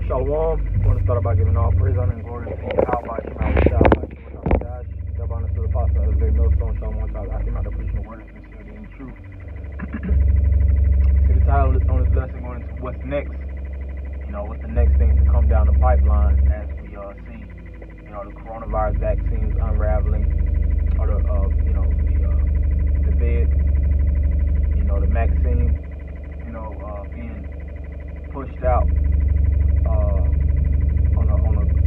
Shalom. I want to start by giving all praise, honor, and glory to Yahweh, Shema, Shah, Dash, Yabana to the Apostle of the Great Millstone, Shalom, God, I came out to preach the word of sincerity and truth. See, the title on this lesson going into what's next. What's the next thing to come down the pipeline as we see, the coronavirus vaccines unraveling, or the bed, the vaccine, being pushed out on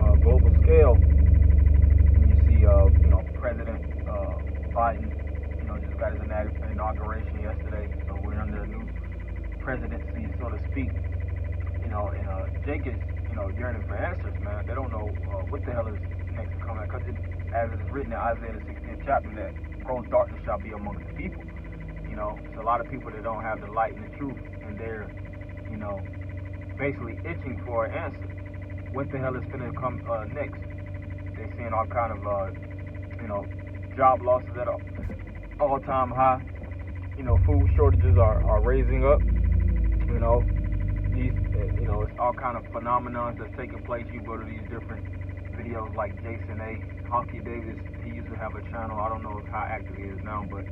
a global scale. And you see, President Biden, just got his inauguration yesterday, so we're under a new presidency, so to speak. And Jake is, yearning for answers, man. They don't know what the hell is next to come out, because as it is written in Isaiah the 60th chapter, that gross darkness shall be amongst the people. It's a lot of people that don't have the light and the truth, and they're, basically itching for an answer. What the hell is going to come next? They're seeing all kind of, job losses at an all-time high. Food shortages are raising up. These, it's all kind of phenomenons that's taking place. You go to these different videos like Jason A. Honky Davis, he used to have a channel. I don't know how active he is now, but,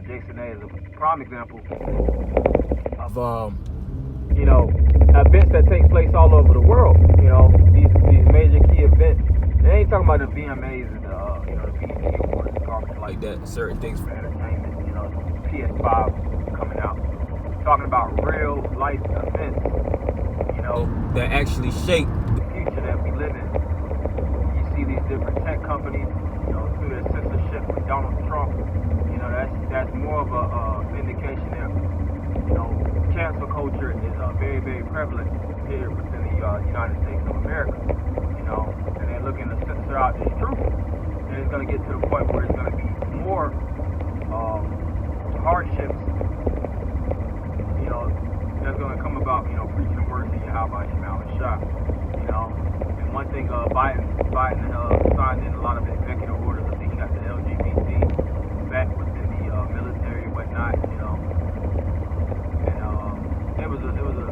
Jason A. is a prime example of, events that take place all over the world. These major key events. They ain't talking about the VMAs and the BET Awards, garbage like that. Certain things for entertainment. PS5 coming out. Talking about real life events. That actually shape the future that we live in. You see these different tech companies, through their censorship with Donald Trump. That's more of a indication that cancel culture is very, very prevalent here within the United States of America. And they're looking to censor out this truth. And it's going to get to the point where it's going to be more hardships. That's going to come about. Preaching the words of Yahweh, Shema, Shah. And one thing, Biden signed in a lot of executive orders. I think he got the LGBT back within the military and whatnot. And it was a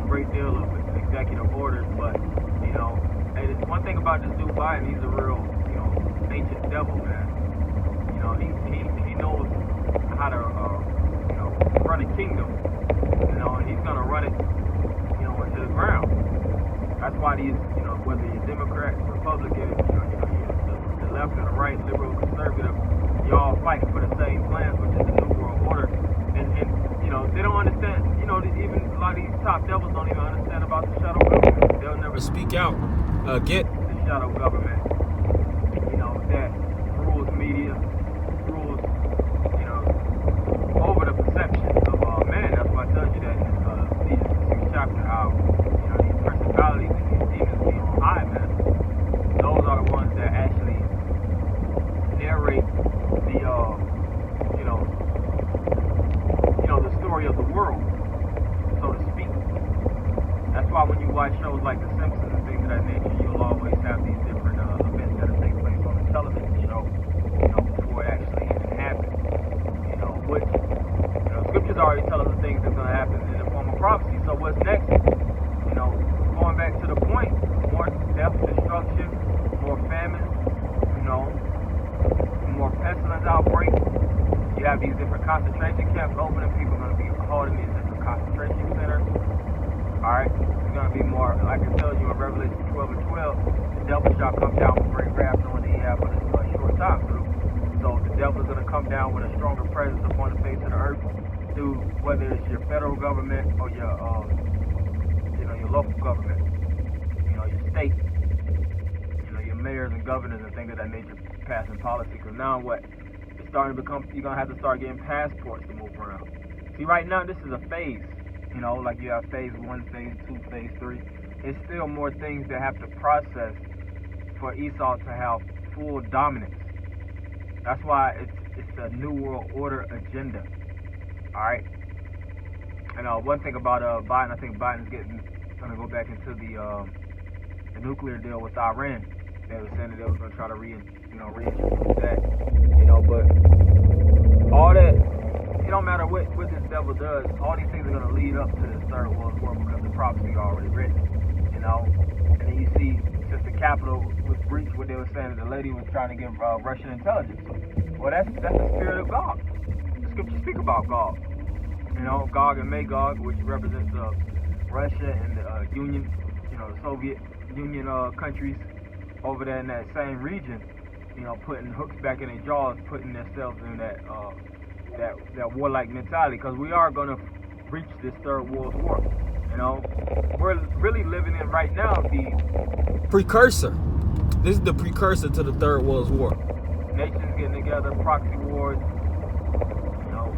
great deal of executive orders. But and one thing about this dude Biden, he's a real ancient devil, man. He knows how to run a kingdom. And he's gonna run it into the ground. That's why these whether you're Democrat, Republican, the left and the right, liberal, conservative, y'all fighting for the same plans, which is the New World Order. And they don't understand. Even a lot of these top devils don't even understand about the shadow government. They'll never speak out against the shadow government. That rules media, rules over the perception of man. That's why I tell you that in Ephesians chapter how these principalities and these demons be on high, man. Those are the ones that actually narrate the story of the world, so to speak. That's why when you watch shows like The Simpsons and things of that nature, you'll always have these different events that take place on the television show, before it actually even happens. Which scriptures already tell us the things that's going to happen in the form of prophecy. So what's next? Going back to the point, more death, destruction, more famine, more pestilence outbreak. You have these different concentration camps opening. People are going to be hauled in these different concentration centers. Alright? It's going to be more, like I tell you in Revelation 12 and 12, the devil shall come down with great wrath, knowing that he have but a short time through. So the devil is going to come down with a stronger presence upon the face of the earth through whether it's your federal government or your local government, your state, your mayors and governors and things of that nature passing policy. Because now what? It's starting to become, you're going to have to start getting passports to move around. See, right now this is a phase. Like you have phase 1, phase 2, phase 3. It's still more things that have to process for Esau to have full dominance. That's why it's a New World Order agenda. Alright? And one thing about Biden, I think Biden's going to go back into the nuclear deal with Iran. They were saying that they was going to try to reintroduce that. But all that, it don't matter what this devil does, all these things are going to lead up to this third world war because the prophecy already written. you know. And then you see, since the Capitol was breached, what they were saying that the lady was trying to get Russian intelligence. Well, that's the spirit of God. The scriptures speak about God. You know, Gog and Magog, which represents Russia and the Union, you know, the Soviet Union countries over there in that same region, you know, putting hooks back in their jaws, putting themselves in that warlike mentality, because we are going to reach this third world war. You know, we're really living in right now the precursor. This is the precursor to the third world war. Nations getting together, proxy wars, you know,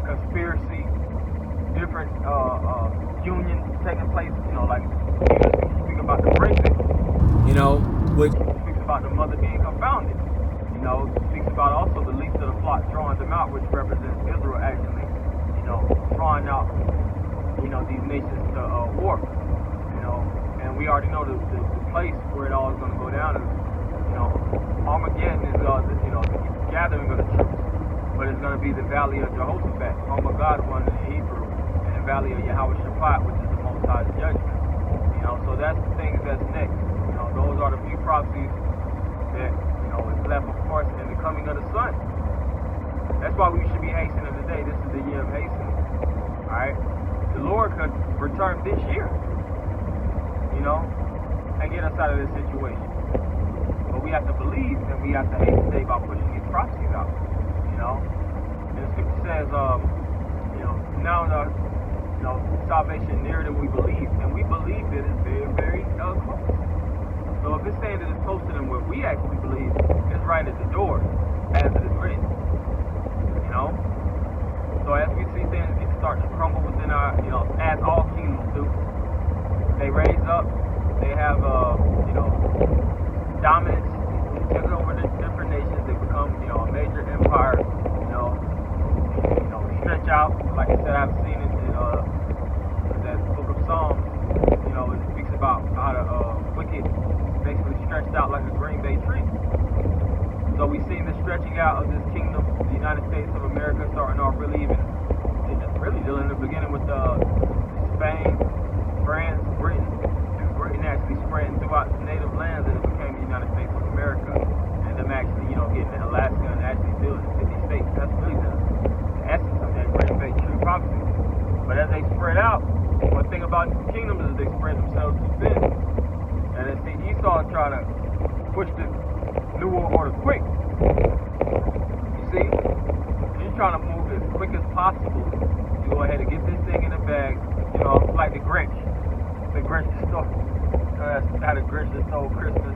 conspiracy, different unions taking place. You know, like you speak about the Brexit. You know, which speaks about the mother being confounded. You know, speaks about also the least of the flock drawing them out, which represents Israel actually, you know, drawing out, you know, these nations to war. You know, and we already know the place where it all is going to go down is, you know, Armageddon is, you know, the gathering of the troops, but it's going to be the valley of Jehoshaphat, Armageddon one in Hebrew, and the valley of Yahweh Shaphat, which is the Most High's judgment. You know, so that's the things that's next. You know, those are the few prophecies that, you know, is left, of course, in the coming of the Son. That's why we should be hastening today. This is the year of hastening. All right, the Lord could return this year, you know, and get us out of this situation. But we have to believe, and we have to hasten today by pushing these prophecies out. You know, and the scripture says, you know, now the, you know, salvation nearer than we believe, and we believe that it's very, very close. So if it's saying that it's closer than what we actually believe, it's right at the door, as it is written. You know? So as we see things start to crumble within our, you know, as all kingdoms do, they raise up, they have, you know, dominance, they take over the different nations, they become, you know, a major empire, you know, stretch out. Like I said, I've seen it in that book of Psalms, you know, it speaks about how the wicked basically stretched out like a Green Bay tree. So we've seen the stretching out of this kingdom, the United States of America, starting off really in the beginning with Spain, France, Britain, and Britain actually spreading throughout the native lands, and it became the United States of America, and them actually, you know, getting to Alaska and actually building 50 states. That's really the essence of that Green Bay tree prophecy. But as they spread out, one thing about the kingdoms is they spread themselves too thin. And as Esau trying to push the New World Order quick. You see? He's trying to move as quick as possible to go ahead and get this thing in the bag. You know, like the Grinch. The Grinch that stole, how the Grinch that stole Christmas.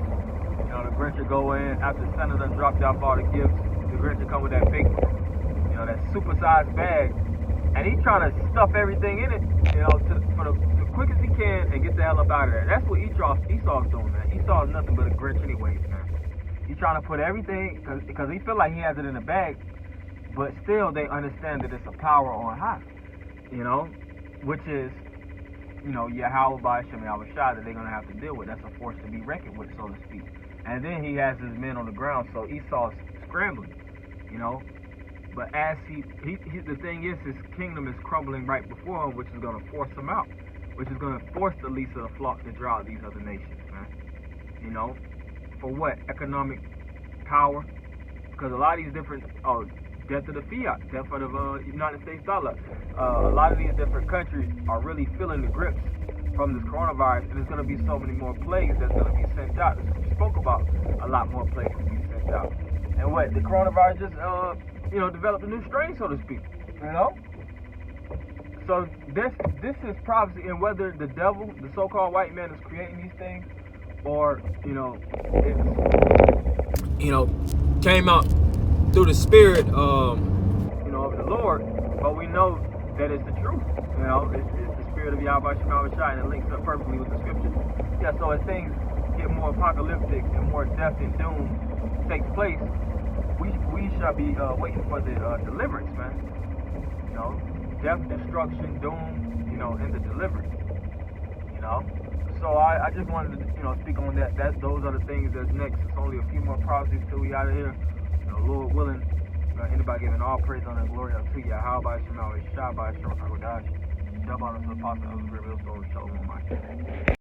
You know, the Grinch would go in after Santa done dropped off all the gifts. The Grinch would come with that big, you know, that supersized bag. And he's trying to stuff everything in it, you know, for the quick as he can and get the hell up out of there. That's what Esau's doing, man. Esau is nothing but a Grinch anyways, man. He's trying to put everything, because he feel like he has it in the bag, but still they understand that it's a power on high, you know, which is, you know, Yahweh by Shem Yahweh Shai that they're going to have to deal with. That's a force to be reckoned with, so to speak. And then he has his men on the ground, so Esau's scrambling, you know. But as the thing is, his kingdom is crumbling right before him, which is going to force him out, which is going to force the least of the flock to draw out these other nations, man. You know, for what? Economic power? Because a lot of these different, death of the fiat, death of the United States dollar. A lot of these different countries are really feeling the grips from this coronavirus, and there's going to be so many more plagues that's going to be sent out. We spoke about a lot more plagues to be sent out. And what? The coronavirus just, you know, developed a new strain, so to speak. You know? So this is prophecy, and whether the devil, the so-called white man, is creating these things, or, you know, it's, you know, came out through the spirit, you know, of the Lord, but we know that it's the truth. You know, it's the spirit of Yahweh Shema Shai, and it links up perfectly with the scriptures. Yeah, so as things get more apocalyptic and more death and doom takes place, we shall be waiting for the deliverance, man. You know, death, destruction, doom, you know, and the deliverance. You know, so I just wanted to, you know, speak on that. Those are the things that's next. It's only a few more prophecies till we out of here. You know, Lord willing, anybody giving all praise, honor, and glory unto Yahweh by Shema Shai by Shem Agodash. Jump on us, Apostle of the Real Soul, Shalom, my